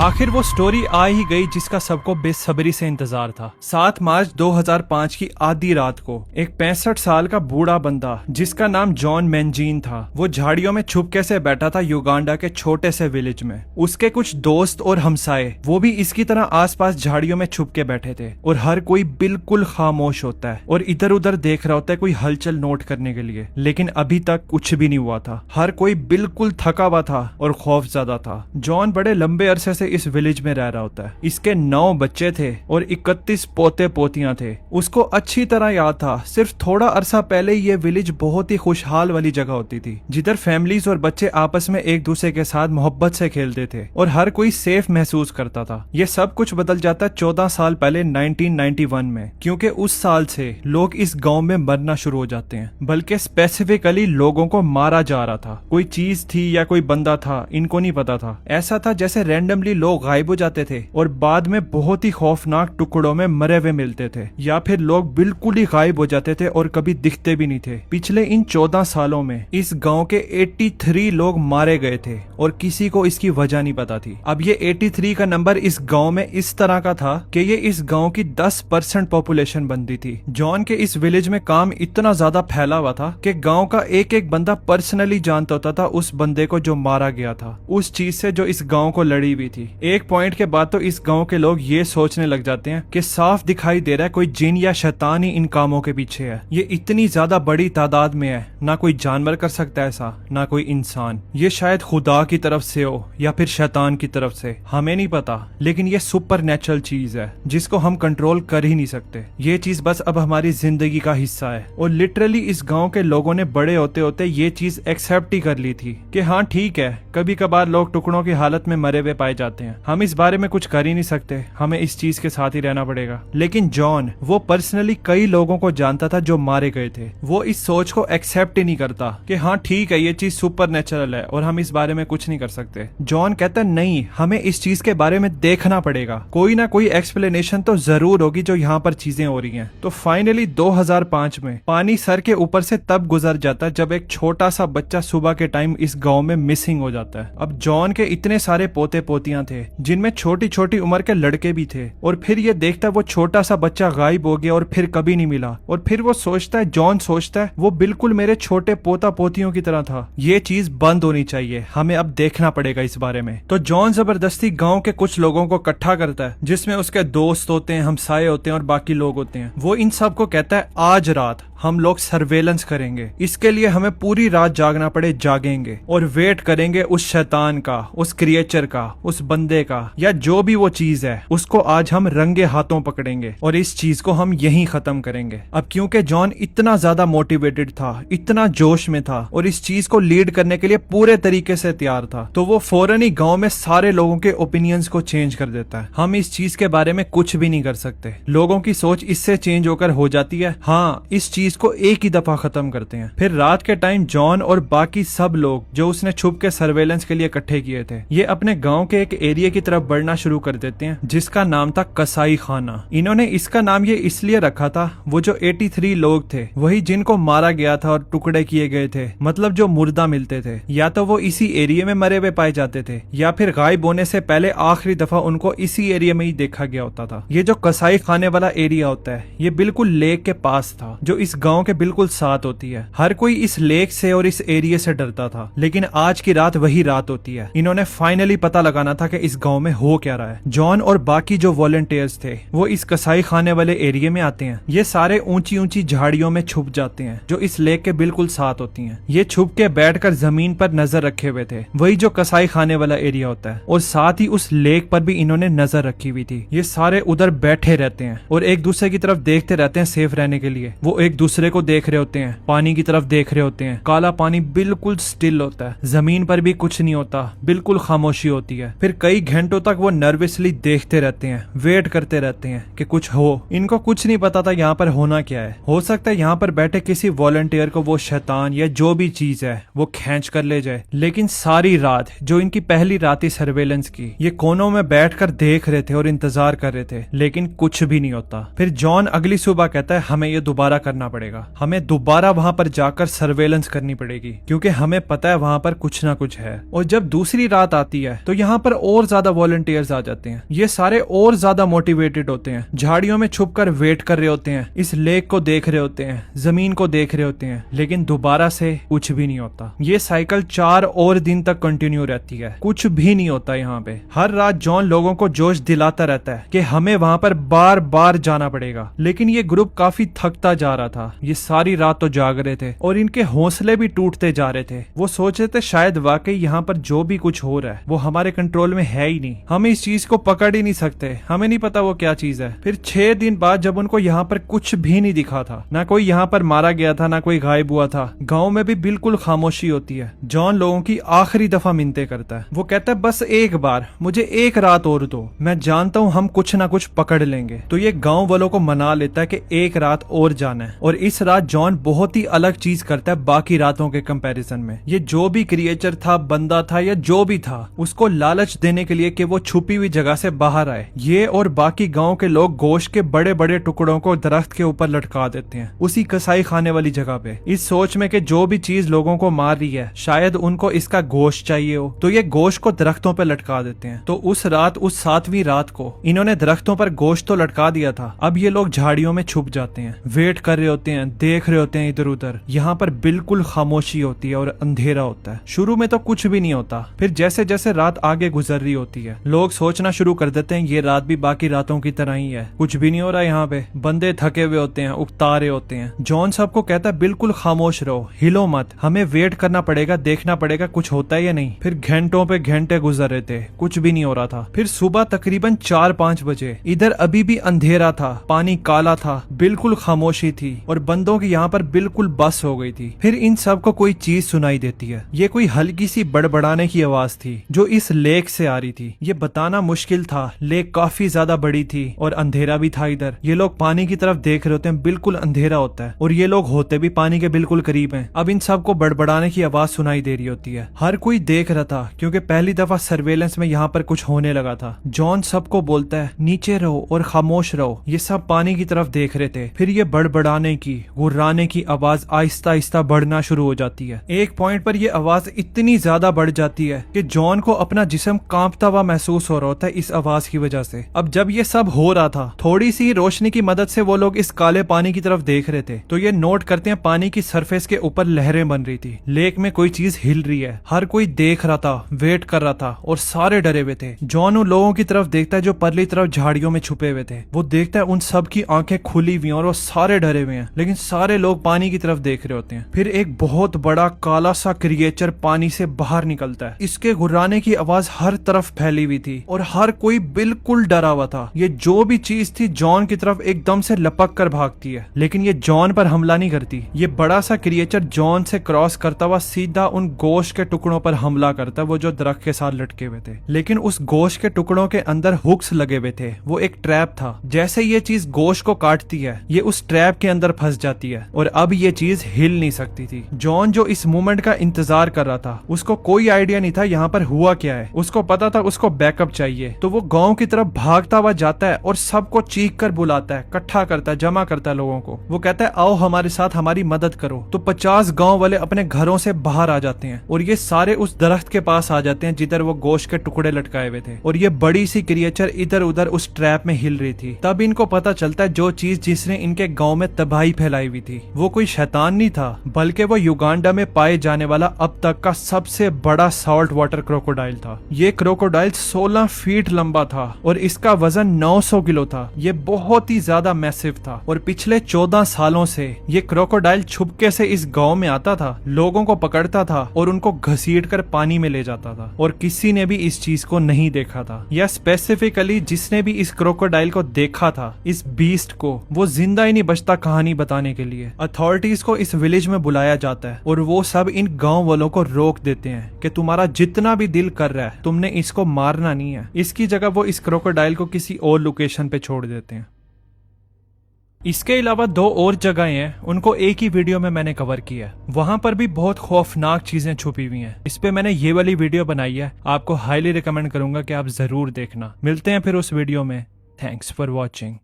आखिर वो स्टोरी आ ही गई जिसका सबको बेसब्री से इंतजार था। 7 मार्च 2005 की आधी रात को एक 65 साल का बूढ़ा बंदा जिसका नाम जॉन मैनजीन था, वो झाड़ियों में छुपके से बैठा था युगांडा के छोटे से विलेज में। उसके कुछ दोस्त और हमसाए वो भी इसकी तरह आसपास झाड़ियों में छुपके बैठे थे और हर कोई बिल्कुल खामोश होता है और इधर उधर देख रहा होता है कोई हलचल नोट करने के लिए, लेकिन अभी तक कुछ भी नहीं हुआ था। हर कोई बिल्कुल थका हुआ था और खौफजदा था। जॉन बड़े लंबे अरसे से इस विलेज में रह रहा होता है। इसके 9 बच्चे थे और 31 पोते पोतियां थे। उसको अच्छी तरह याद था, सिर्फ थोड़ा अरसा पहले ये विलेज बहुत ही खुशहाल वाली जगह होती थी, जिधर फैमिलीज और बच्चे आपस में एक दूसरे के साथ मोहब्बत से खेलते थे और हर कोई सेफ महसूस करता था। ये सब कुछ बदल जाता है 14 साल पहले 1991 में, क्योंकि उस साल से लोग इस गांव में मरना शुरू हो जाते हैं, बल्कि स्पेसिफिकली लोगों को मारा जा रहा था। कोई चीज थी या कोई बंदा था, इनको नहीं पता था। ऐसा था जैसे रैंडमली लोग गायब हो जाते थे और बाद में बहुत ही खौफनाक टुकड़ों में मरे हुए मिलते थे, या फिर लोग बिल्कुल ही गायब हो जाते थे और कभी दिखते भी नहीं थे। पिछले इन 14 सालों में इस गांव के 83 लोग मारे गए थे और किसी को इसकी वजह नहीं पता थी। अब ये 83 का नंबर इस गांव में इस तरह का था कि ये इस गांव की 10% पॉपुलेशन बनती थी। जॉन के इस विलेज में काम इतना ज्यादा फैला हुआ था कि गांव का एक एक बंदा पर्सनली जानता होता था उस बंदे को जो मारा गया था, उस चीज से जो इस गांव को लड़ी हुई थी। एक पॉइंट के बाद तो इस गांव के लोग ये सोचने लग जाते हैं कि साफ दिखाई दे रहा है कोई जिन या शैतान ही इन कामों के पीछे है। ये इतनी ज्यादा बड़ी तादाद में है, ना कोई जानवर कर सकता है ऐसा, ना कोई इंसान। ये शायद खुदा की तरफ से हो या फिर शैतान की तरफ से, हमें नहीं पता, लेकिन ये सुपर नेचुरल चीज है जिसको हम कंट्रोल कर ही नहीं सकते। ये चीज बस अब हमारी जिंदगी का हिस्सा है और लिटरली इस गांव के लोगों ने बड़े होते होते ये चीज एक्सेप्ट ही कर ली थी कि हाँ ठीक है, कभी कभार लोग टुकड़ों की हालत में मरे हुए पाए जाते हैं, हम इस बारे में कुछ कर ही नहीं सकते, हमें इस चीज के साथ ही रहना पड़ेगा। लेकिन जॉन वो पर्सनली कई लोगों को जानता था जो मारे गए थे। वो इस सोच को एक्सेप्ट ही नहीं करता कि हाँ ठीक है, ये चीज सुपर नेचुरल है और हम इस बारे में कुछ नहीं कर सकते। जॉन कहता है नहीं, हमें इस चीज के बारे में देखना पड़ेगा, कोई ना कोई एक्सप्लेनेशन तो जरूर होगी जो यहाँ पर चीजें हो रही हैं। तो फाइनली 2005 में पानी सर के ऊपर से तब गुजर जाता है जब एक छोटा सा बच्चा सुबह के टाइम इस गांव में मिसिंग हो जाता है। अब जॉन के इतने सारे पोते पोतियां थे जिनमें छोटी छोटी उम्र के लड़के भी थे, और फिर ये देखता है वो छोटा सा बच्चा गायब हो गया और फिर कभी नहीं मिला। और फिर वो सोचता है, जॉन सोचता है वो बिल्कुल मेरे छोटे पोता पोतियों की तरह था, ये चीज बंद होनी चाहिए, हमें अब देखना पड़ेगा इस बारे में। तो जॉन जबरदस्ती गांव के कुछ लोगों को इकट्ठा करता है, जिसमें उसके दोस्त होते हैं, हमसाये होते हैं और बाकी लोग होते हैं। वो इन सबको कहता है आज रात हम लोग सर्वेलेंस करेंगे, इसके लिए हमें पूरी रात जागना पड़े जागेंगे और वेट करेंगे उस शैतान का, उस क्रिएचर का, उस बंदे का, या जो भी वो चीज है, उसको आज हम रंगे हाथों पकड़ेंगे और इस चीज को हम यहीं खत्म करेंगे। अब क्योंकि जॉन इतना ज्यादा मोटिवेटेड था, इतना जोश में था और इस चीज को लीड करने के लिए पूरे तरीके से तैयार था, तो वो फौरन ही गांव में सारे लोगों के ओपिनियंस को चेंज कर देता है। हम इस चीज के बारे में कुछ भी नहीं कर सकते, लोगों की सोच इससे चेंज होकर हो जाती है, हाँ इस चीज को एक ही दफा खत्म करते हैं। फिर रात के टाइम जॉन और बाकी सब लोग जो उसने छुप के सर्वेलेंस के लिए इकट्ठे किए थे, ये अपने गांव के एक एरिया की तरफ बढ़ना शुरू कर देते हैं जिसका नाम था कसाई खाना। इन्होंने इसका नाम ये इसलिए रखा था, वो जो 83 लोग थे वही जिनको मारा गया था और टुकड़े किए गए थे, मतलब जो मुर्दा मिलते थे, या तो वो इसी एरिया में मरे हुए पाए जाते थे या फिर गायब होने से पहले आखिरी दफा उनको इसी एरिया में ही देखा गया होता था। ये जो कसाई खाने वाला एरिया होता है ये बिल्कुल लेक के पास था, जो इस गांव के बिल्कुल साथ होती है। हर कोई इस लेक से और इस एरिया से डरता था, लेकिन आज की रात वही रात होती है। इन्होंने फाइनली पता लगाना था कि इस गांव में हो क्या रहा है। जॉन और बाकी जो वॉलंटियर्स थे वो इस कसाई खाने वाले एरिया में आते हैं। ये सारे ऊंची ऊंची झाड़ियों में छुप जाते हैं जो इस लेक के बिल्कुल साथ होती हैं। ये छुप के बैठकर जमीन पर नजर रखे हुए थे, वही जो कसाई खाने वाला एरिया होता है, और साथ ही उस लेक पर भी इन्होंने नजर रखी हुई थी। ये सारे उधर बैठे रहते हैं और एक दूसरे की तरफ देखते रहते हैं सेफ रहने के लिए। वो एक दूसरे को देख रहे होते हैं, पानी की तरफ देख रहे होते हैं। काला पानी बिल्कुल स्टिल होता है, जमीन पर भी कुछ नहीं होता, बिल्कुल खामोशी होती है। फिर कई घंटों तक वो नर्वसली देखते रहते हैं, वेट करते रहते हैं कि कुछ हो। इनको कुछ नहीं पता था यहाँ पर होना क्या है। हो सकता है यहाँ पर बैठे किसी वॉलंटियर को वो शैतान या जो भी चीज है वो खींच कर ले जाए। लेकिन सारी रात जो इनकी पहली रात थी सर्वेलेंस की, ये कोनों में बैठकर देख रहे थे और इंतजार कर रहे थे, लेकिन कुछ भी नहीं होता। फिर जॉन अगली सुबह कहता है हमें ये दोबारा करना पड़ेगा, हमें दोबारा वहां पर जाकर सर्वेलेंस करनी पड़ेगी, क्योंकि हमें पता है वहां पर कुछ ना कुछ है। और जब दूसरी रात आती है तो यहाँ पर और ज्यादा वॉलंटियर्स आ जाते हैं। ये सारे और ज्यादा मोटिवेटेड होते हैं, झाड़ियों में छुपकर वेट कर रहे होते हैं, इस लेक को देख रहे होते हैं, जमीन को देख रहे होते हैं, लेकिन दोबारा से कुछ भी नहीं होता। ये साइकिल 4 और दिन तक कंटिन्यू रहती है, कुछ भी नहीं होता यहाँ पे। हर रात जॉन लोगों को जोश दिलाता रहता है कि हमें वहां पर बार बार जाना पड़ेगा, लेकिन ये ग्रुप काफी थकता जा रहा था। ये सारी रात तो जाग रहे थे और इनके हौसले भी टूटते जा रहे थे। वो सोच रहे थे शायद वाकई यहाँ पर जो भी कुछ हो रहा है वो हमारे कंट्रोल में है ही नहीं, हम इस चीज को पकड़ ही नहीं सकते, हमें नहीं पता वो क्या चीज है। फिर 6 दिन बाद जब उनको यहाँ पर कुछ भी नहीं दिखा था, ना कोई यहाँ पर मारा गया था, ना कोई गायब हुआ था, गाँव में भी बिल्कुल खामोशी होती है। जॉन लोगों की आखिरी दफा मिन्नतें करता है। वो कहता है बस एक बार मुझे एक रात और दो, मैं जानता हूँ हम कुछ ना कुछ पकड़ लेंगे। तो ये गाँव वालों को मना लेता है कि एक रात और जाना है। और इस रात जॉन बहुत ही अलग चीज करता है बाकी रातों के कंपैरिजन में। ये जो भी क्रिएचर था, बंदा था या जो भी था, उसको लालच देने के लिए कि वो छुपी हुई जगह से बाहर आए, ये और बाकी गांव के लोग गोश्त के बड़े बड़े टुकड़ों को दरख्त के ऊपर लटका देते हैं, उसी कसाई खाने वाली जगह पे, इस सोच में कि जो भी चीज लोगों को मार रही है शायद उनको इसका गोश्त चाहिए हो, तो ये गोश्त को दरख्तों पे लटका देते हैं। तो उस रात, उस 7वीं रात को इन्होंने दरख्तों पर गोश्त तो लटका दिया था, अब ये लोग झाड़ियों में छुप जाते हैं, वेट कर रहे होते हैं, देख रहे होते हैं इधर उधर। यहाँ पर बिल्कुल खामोशी होती है और अंधेरा होता है। शुरू में तो कुछ भी नहीं होता, फिर जैसे जैसे रात आगे गुजर रही होती है लोग सोचना शुरू कर देते हैं ये रात भी बाकी रातों की तरह ही है, कुछ भी नहीं हो रहा यहाँ पे। बंदे थके हुए होते हैं, उकता रहे होते हैं। जॉन सबको कहता है बिल्कुल खामोश रहो, हिलो मत, हमें वेट करना पड़ेगा, देखना पड़ेगा कुछ होता है या नहीं। फिर घंटों पे घंटे गुजर रहे थे, कुछ भी नहीं हो रहा था। फिर सुबह तकरीबन 4-5 बजे, इधर अभी भी अंधेरा था, पानी काला था, बिल्कुल खामोशी थी और बंदों की यहाँ पर बिल्कुल बस हो गई थी। फिर इन सबको कोई चीज सुनाई देती है। ये कोई हल्की सी बड़बड़ाने की आवाज थी जो इस लेक से आ रही थी। ये बताना मुश्किल था, लेक काफी ज्यादा बड़ी थी और अंधेरा भी था इधर। ये लोग पानी की तरफ देख रहे होते हैं, बिल्कुल अंधेरा होता है और ये लोग होते भी पानी के बिल्कुल करीब हैं। अब इन सबको बड़बड़ाने की आवाज सुनाई दे रही होती है। हर कोई देख रहा था क्योंकि पहली दफा सर्वेलेंस में यहाँ पर कुछ होने लगा था। जॉन सबको बोलता है नीचे रहो और खामोश रहो। ये सब पानी की तरफ देख रहे थे। फिर ये बड़बड़ाने की, गुर्राने की आवाज आहिस्ता आहिस्ता बढ़ना शुरू हो जाती है। एक पॉइंट पर ये आवाज इतनी ज्यादा बढ़ जाती है कि जॉन को अपना जिस्म कांपता हुआ महसूस हो रहा होता है इस आवाज की वजह से। अब जब ये सब हो रहा था, थोड़ी सी रोशनी की मदद से वो लोग इस काले पानी की तरफ देख रहे थे, तो ये नोट करते हैं पानी की सरफेस के ऊपर लहरें बन रही थी, लेक में कोई चीज हिल रही है। हर कोई देख रहा था, वेट कर रहा था और सारे डरे हुए थे। जॉन उन लोगों की तरफ देखता है जो परली तरफ झाड़ियों में छुपे हुए थे। वो देखता है उन सब की आंखें खुली हुई और वो सारे डरे हुए हैं, लेकिन सारे लोग पानी की तरफ देख रहे होते हैं। फिर एक बहुत बड़ा काला सा क्रिएचर पानी से बाहर निकलता है। इसके गुर्राने की आवाज हर तरफ फैली हुई थी और हर कोई बिल्कुल डरा हुआ था। ये जो भी चीज थी जॉन की तरफ एकदम से लपक कर भागती है, लेकिन ये जॉन पर हमला नहीं करती। ये बड़ा सा क्रिएचर जॉन से क्रॉस करता हुआ सीधा उन गोश्त के टुकड़ों पर हमला करता है, वो जो दरख्त के साथ लटके हुए थे। लेकिन उस गोश्त के टुकड़ों के अंदर हुक्स लगे हुए थे, वो एक ट्रैप था। जैसे ये चीज गोश्त को काटती है, ये उस ट्रैप के अंदर फंस जाती है और अब ये चीज हिल नहीं सकती थी। जॉन जो इस मूवमेंट का इंतजार कर रहा था, उसको कोई आइडिया नहीं था यहाँ पर हुआ क्या है। उसको पता था उसको बैकअप चाहिए, तो वो गांव की तरफ भागता हुआ जाता है और सबको चीख कर बुलाता है, इकट्ठा करता है, जमा करता है लोगों को। वो कहता है आओ हमारे साथ, हमारी मदद करो। तो 50 गांव वाले अपने घरों से बाहर आ जाते हैं और ये सारे उस दरख्त के पास आ जाते हैं जिधर वो गोश्त के टुकड़े लटकाए हुए थे और ये बड़ी सी क्रिएचर इधर उधर उस ट्रैप में हिल रही थी। तब इनको पता चलता है जो चीज जिसने इनके गांव में तबाही फैलाई हुई थी वो कोई शैतान नहीं था, बल्कि वो युगांडा में पाए जाने वाला अब तक का सबसे बड़ा सॉल्ट वाटर क्रोकोडाइल था। ये क्रोकोडाइल 16 फीट लंबा था और इसका वजन 900 किलो था। ये बहुत ही ज्यादा मैसिव था और पिछले 14 सालों से ये क्रोकोडाइल छुपके से इस गांव में आता था, लोगों को पकड़ता था और उनको घसीट कर पानी में ले जाता था और किसी ने भी इस चीज को नहीं देखा था। या स्पेसिफिकली जिसने भी इस क्रोकोडाइल को देखा था, इस बीस्ट को, वो जिंदा ही नहीं बचता कहानी बताने के लिए। अथॉरिटीज को इस विलेज में बुलाया जाता है और वो सब इन गांव वालों को रोक देते हैं कि तुम्हारा जितना भी दिल कर रहा है तुमने इसको मारना नहीं है। इसकी जगह वो इस क्रोकोडाइल को किसी और लोकेशन पे छोड़ देते हैं। इसके अलावा 2 और जगहें हैं, उनको एक ही वीडियो में मैंने कवर किया है। वहां पर भी बहुत खौफनाक चीजें छुपी हुई हैं। इस पे मैंने ये वाली वीडियो बनाई है, आपको हाईली रिकमेंड करूंगा कि आप जरूर देखना। मिलते हैं फिर उस वीडियो में। Thanks for watching.